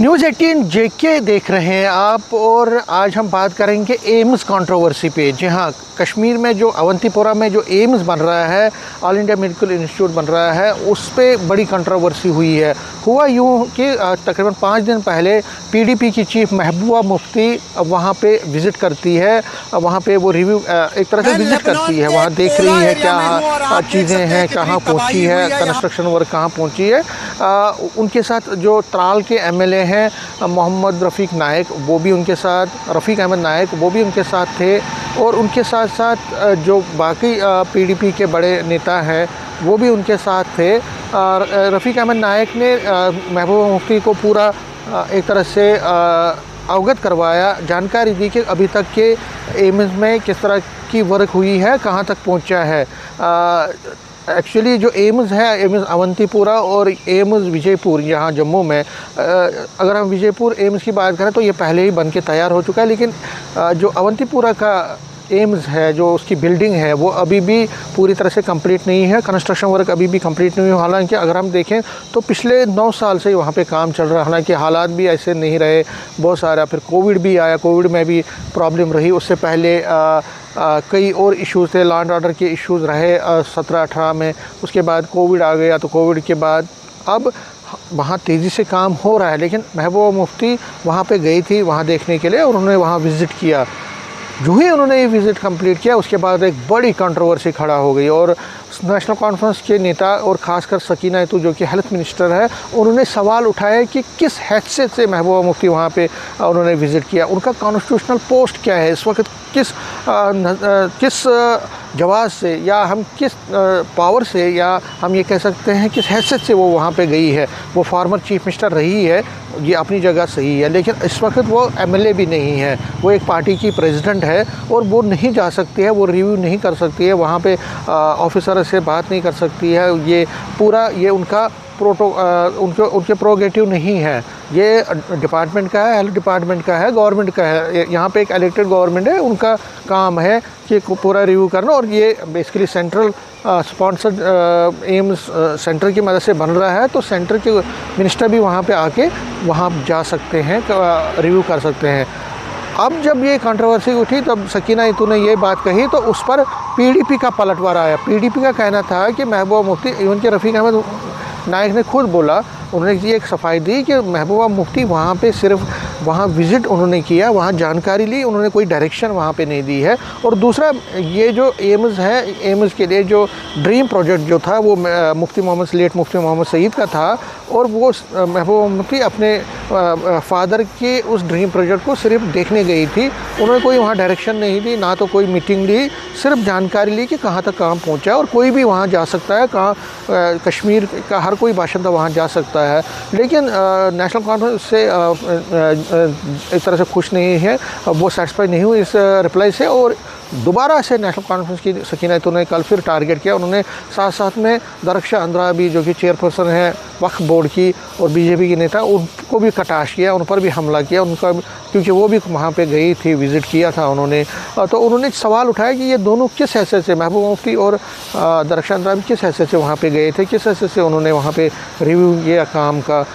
News 18 जेके देख रहे हैं आप। और आज हम बात करेंगे एम्स कंट्रोवर्सी पे। जी हाँ, कश्मीर में जो अवंतीपोरा में जो एम्स बन रहा है, ऑल इंडिया मेडिकल इंस्टीट्यूट बन रहा है, उस पे बड़ी कंट्रोवर्सी हुई है। हुआ यूँ कि तकरीबन 5 दिन पहले पीडीपी की चीफ महबूबा मुफ्ती वहाँ पे विज़िट करती है। वहाँ पे वो रिव्यू एक तरह से विज़िट करती है, वहाँ देख रही है क्या चीज़ें हैं, कहाँ पहुँची है, कंस्ट्रक्शन वर्क कहाँ पहुँची है। उनके साथ जो त्राल के एमएलए हैं मोहम्मद रफ़ीक नायक, वो भी उनके साथ, रफ़ीक अहमद नायक वो भी उनके साथ थे। और उनके साथ साथ जो बाकी पीडीपी के बड़े नेता हैं वो भी उनके साथ थे। रफ़ीक अहमद नायक ने महबूबा मुफ्ती को पूरा एक तरह से अवगत करवाया, जानकारी दी कि अभी तक के एम्स में किस तरह की वर्क हुई है, कहाँ तक पहुँचा है। एक्चुअली जो एम्स है, एम्स अवंतीपोरा और एम्स विजयपुर यहाँ जम्मू में, अगर हम विजयपुर एम्स की बात करें तो ये पहले ही बन के तैयार हो चुका है। लेकिन जो अवंतीपोरा का एम्स है, जो उसकी बिल्डिंग है, वो अभी भी पूरी तरह से कंप्लीट नहीं है, कंस्ट्रक्शन वर्क अभी भी कंप्लीट नहीं हुआ। हालांकि अगर हम देखें तो पिछले 9 साल से वहाँ पे काम चल रहा है। हालांकि हालात भी ऐसे नहीं रहे, बहुत सारा, फिर कोविड भी आया, कोविड में भी प्रॉब्लम रही। उससे पहले कई और इश्यूज़ थे, लॉ एंड ऑर्डर के इश्यूज़ रहे 17-18 में। उसके बाद कोविड आ गया, तो कोविड के बाद अब वहाँ तेज़ी से काम हो रहा है। लेकिन महबूबा मुफ्ती वहाँ पे गई थी वहाँ देखने के लिए, और उन्होंने वहाँ विज़िट किया। जो ही उन्होंने ये विज़िट कंप्लीट किया, उसके बाद एक बड़ी कंट्रोवर्सी खड़ा हो गई। और नेशनल कॉन्फ्रेंस के नेता और ख़ासकर सकीना इतू जो कि हेल्थ मिनिस्टर है, उन्होंने सवाल उठाया कि किस हैसियत से महबूबा मुफ्ती वहाँ पे उन्होंने विज़िट किया, उनका कॉन्स्टिट्यूशनल पोस्ट क्या है इस वक्त, किस जवाब से, या हम किस पावर से, या हम ये कह सकते हैं किस हैसियत से वो वहाँ पे गई है। वो फॉर्मर चीफ मिनिस्टर रही है, ये अपनी जगह सही है, लेकिन इस वक्त वो एमएलए भी नहीं है, वो एक पार्टी की प्रेसिडेंट है, और वो नहीं जा सकती है, वो रिव्यू नहीं कर सकती है, वहाँ पे ऑफिसर से बात नहीं कर सकती है। ये पूरा ये उनका उनके प्रोगेटिव नहीं है, ये डिपार्टमेंट का है, हेल्थ डिपार्टमेंट का है, गवर्नमेंट का है। यहाँ पे एक इलेक्टेड गवर्नमेंट है, उनका काम है कि पूरा रिव्यू करना। और ये basically central sponsored AIIMS centre की मदद से बन रहा है, तो सेंटर के मिनिस्टर भी वहाँ पे आके वहाँ जा सकते हैं, रिव्यू कर सकते हैं। अब जब ये कंट्रोवर्सी उठी तब सकीना इतू ने ये बात कही, तो उस पर पीडीपी का पलटवार आया। पीडीपी का कहना था कि महबूबा मुफ्ती, इवन के रफ़ीक अहमद नायक ने खुद बोला, उन्होंने ये एक सफाई दी कि महबूबा मुफ्ती वहाँ पे सिर्फ वहाँ विज़िट उन्होंने किया, वहाँ जानकारी ली, उन्होंने कोई डायरेक्शन वहाँ पे नहीं दी है। और दूसरा, ये जो एम्स है, एम्स के लिए जो ड्रीम प्रोजेक्ट जो था वो मुफ्ती मोहम्मद सईद का था, और वो महबूबा मुफ्ती अपने फादर के उस ड्रीम प्रोजेक्ट को सिर्फ देखने गई थी। उन्होंने कोई वहाँ डायरेक्शन नहीं दी, ना तो कोई मीटिंग ली, सिर्फ जानकारी ली कि कहाँ तक काम पहुँचा, और कोई भी वहाँ जा सकता है, कश्मीर का हर कोई बाशिंदा वहाँ जा सकता है। लेकिन नेशनल कॉन्फ्रेंस से एक तरह से खुश नहीं है, वो सेटिस्फाई नहीं हुई इस रिप्लाई से, और दोबारा से नेशनल कॉन्फ्रेंस की सकीना इतू ने कल फिर टारगेट किया। उन्होंने साथ साथ में दरख्शा अंद्रा भी, जो कि चेयरपर्सन है वक्फ बोर्ड की और बीजेपी की नेता, उनको भी कटाश किया, उन पर भी हमला किया उनका, क्योंकि वो भी वहाँ पे गई थी, विज़िट किया था उन्होंने। तो उन्होंने सवाल उठाया कि ये दोनों किस हैसियत से, महबूबा मुफ्ती और दरख्शा अंद्रा भी किस हैसियत से वहाँ पे गए थे, किस हैसियत से उन्होंने वहाँ पे रिव्यू किया काम का।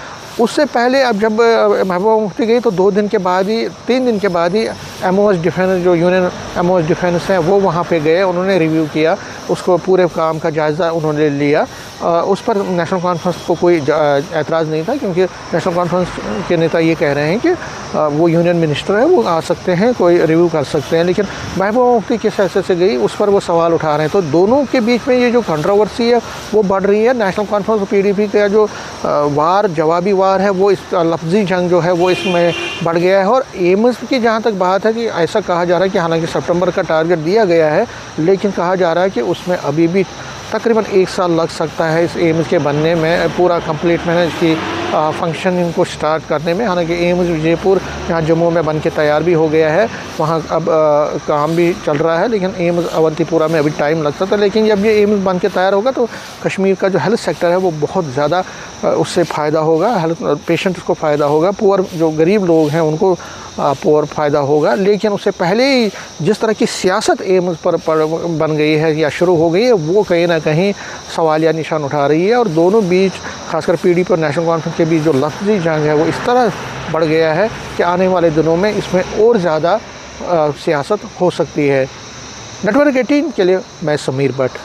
उससे पहले अब जब महबूबा मुफ्ती गई तो 3 दिन के बाद ही एमओएस डिफेंस, जो यूनियन एमओएस डिफेंस है, वो वहाँ पे गए, उन्होंने रिव्यू किया, उसको पूरे काम का जायज़ा उन्होंने लिया। उस पर नेशनल कॉन्फ्रेंस को कोई एतराज़ नहीं था, क्योंकि नेशनल कॉन्फ्रेंस के नेता ये कह रहे हैं कि वो यूनियन मिनिस्टर है, वो आ सकते हैं, कोई रिव्यू कर सकते हैं। लेकिन महबूबा मुफ्ती किस हैसियत से गई, उस पर वो सवाल उठा रहे हैं। तो दोनों के बीच में ये जो कंट्रोवर्सी है वो बढ़ रही है। नेशनल कॉन्फ्रेंस और पीडीपी का जो जवाबी वार है, वो इस लफ्ज़ी जंग जो है वो इसमें बढ़ गया है। और एम्स की जहाँ तक बात है कि ऐसा कहा जा रहा है कि हालांकि सितंबर का टारगेट दिया गया है, लेकिन कहा जा रहा है कि उसमें अभी भी तकरीबन 1 साल लग सकता है इस एम्स के बनने में, पूरा कंप्लीट में इसकी फंक्शन इनको स्टार्ट करने में। हालांकि एम्स विजयपुर यहाँ जम्मू में बन के तैयार भी हो गया है, वहाँ अब काम भी चल रहा है, लेकिन एम्स अवंतीपुरा में अभी टाइम लगता था। लेकिन जब ये एम्स बन के तैयार होगा तो कश्मीर का जो हेल्थ सेक्टर है वो बहुत ज़्यादा उससे फ़ायदा होगा, हेल्थ पेशेंट्स को फ़ायदा होगा, पुअर जो गरीब लोग हैं उनको पुअर फ़ायदा होगा। लेकिन उससे पहले ही जिस तरह की सियासत एम्स पर बन गई है या शुरू हो गई है, वो कहीं ना कहीं सवालिया निशान उठा रही है। और दोनों बीच खासकर पीडीपी और नेशनल कॉन्फ्रेंस के बीच जो लफ्ज़ी जंग है वो इस तरह बढ़ गया है कि आने वाले दिनों में इसमें और ज़्यादा सियासत हो सकती है। नेटवर्क 18 के लिए मैं समीर भट्ट।